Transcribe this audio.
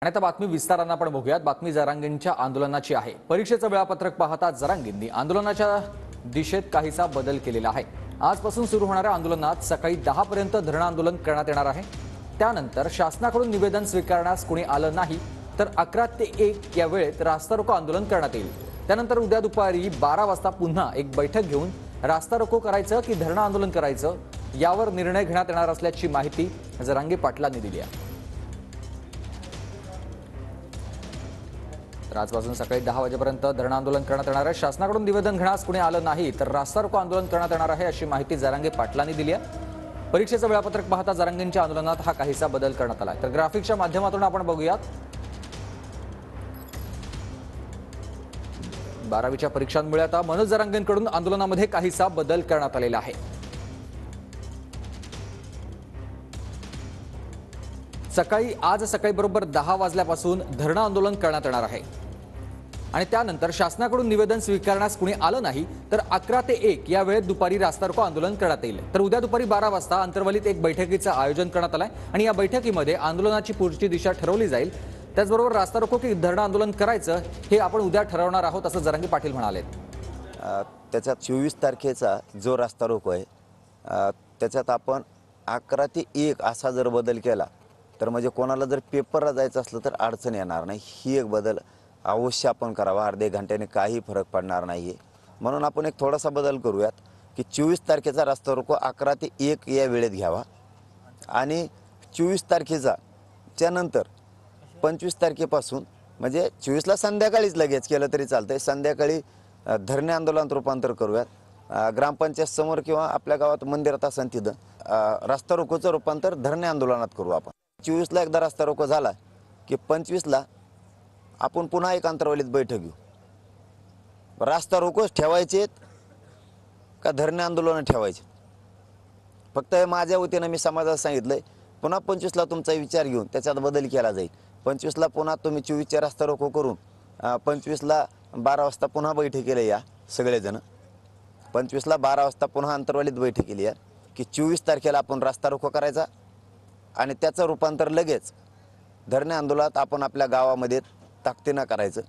आणि आता बातमी विस्तारानं आपण बघूयात। बातमी जरांगेंच्या आंदोलनाची आहे। परीक्षेचं वेळापत्रक पाहता जरांगेंनी आंदोलनाच्या दिशेत काहीसा बदल केलेला आहे। आजपासून सुरू होणाऱ्या आंदोलनात सकाळी 10 पर्यंत धरणं आंदोलन करण्यात येणार आहे। त्यानंतर शासनाकडून निवेदन स्वीकारण्यास कोणी आलं नाही तर 11 ते 1 या वेळेत रास्ता रोको आंदोलन करण्यात येईल। त्यानंतर उद्या दुपारी 12 वाजता पुन्हा एक बैठक घेऊन रास्ता रोको करायचं की धरणं आंदोलन करायचं यावर निर्णय घेण्यात येणार असल्याची माहिती जरांगे पाटलांनी दिली आहे। आजपासून सकाळी 10 वाजेपर्यंत धरणं आंदोलन करण्यात येणार आहे। शासनाकडून निवेदन घेण्यास कोणी आलं नाही तर रास्ता रोको आंदोलन करण्यात येणार आहे अशी माहिती जरांगे पाटलांनी दिली आहे। परीक्षेचं वेळापत्रक पाहता जरांगेंच्या आंदोलनात हा काहीसा बदल करण्यात आला आहे। तर ग्राफिक्सच्या माध्यमातून आपण बघूयात। 12वीच्या परीक्षांमुळे आता मनोज जरांगेंकडून आंदोलनामध्ये काहीसा बदल करण्यात आलेला आहे। आज सकाळी बरोबर 10 वाजल्यापासून धरणं आंदोलन करण्यात येणार आहे आणि त्यानंतर शासनाकडून निवेदन स्वीकारण्यास कोणी आलं नाही तर 11 ते 1 या वेळेत दुपारी रास्ता रोको आंदोलन करण्यात येईल। तर उद्या दुपारी 12 वाजता अंतर्वलीत एक बैठकीचं आयोजन करण्यात आलंय आणि या बैठकीमध्ये आंदोलनाची पुढची दिशा ठरवली जाईल। त्याचबरोबर रास्ता रोको की धरणं आंदोलन करायचं हे आपण उद्या ठरवणार आहोत असं जरांगे पाटील म्हणाले। त्याच्यात 24 तारखेचा जो रास्ता रोको आहे त्याच्यात आपण 11 ते 1 असा जर बदल केला तर म्हणजे कोणाला जर पेपरला जायचं असलं तर अडचण येणार नाही। ही एक बदल अवश्य आपण करावा। अर्धे घंट्याने काही फरक पडणार नाहीये। म्हणून आपण एक थोडासा बदल करूयात की 24 तारखेचा रास्ता रोको 11 ते 1 या वेळेत घ्यावा आणि 24 तारखेचा त्यानंतर 25 तारखेपासून म्हणजे 24ला संध्याकाळीच लगेच केलं तरी चालतंय। संध्याकाळी धरणे आंदोलनात रूपांतर करूयात। ग्रामपंचायत समोर किंवा आपल्या गावात मंदिरात असेल तिथं रास्ता रोकोचं रूपांतर धरणे आंदोलनात करू आपण। 24ला एकदा रास्ता रोको झाला की 25ला आपण पुन्हा एक अंतर्वलीत बैठक घेऊ। रास्ता रोकोच ठेवायचे का धरणे आंदोलन ठेवायचे फक्त माझ्या वतीनं मी समाजाला सांगितलंय। पुन्हा 25ला तुमचा विचार घेऊन त्याच्यात बदल केला जाईल। 25ला पुन्हा तुम्ही 24चे रास्ता रोको करून 25ला 12 वाजता पुन्हा बैठकीला या सगळेजण। 25ला 12 वाजता पुन्हा अंतर्वलीत बैठकीला या की 24 तारखेला आपण रास्ता रोको करायचा आणि त्याचं रूपांतर लगेच धरणे आंदोलनात आपण आपल्या गावामध्ये ताकदीनं करायचं।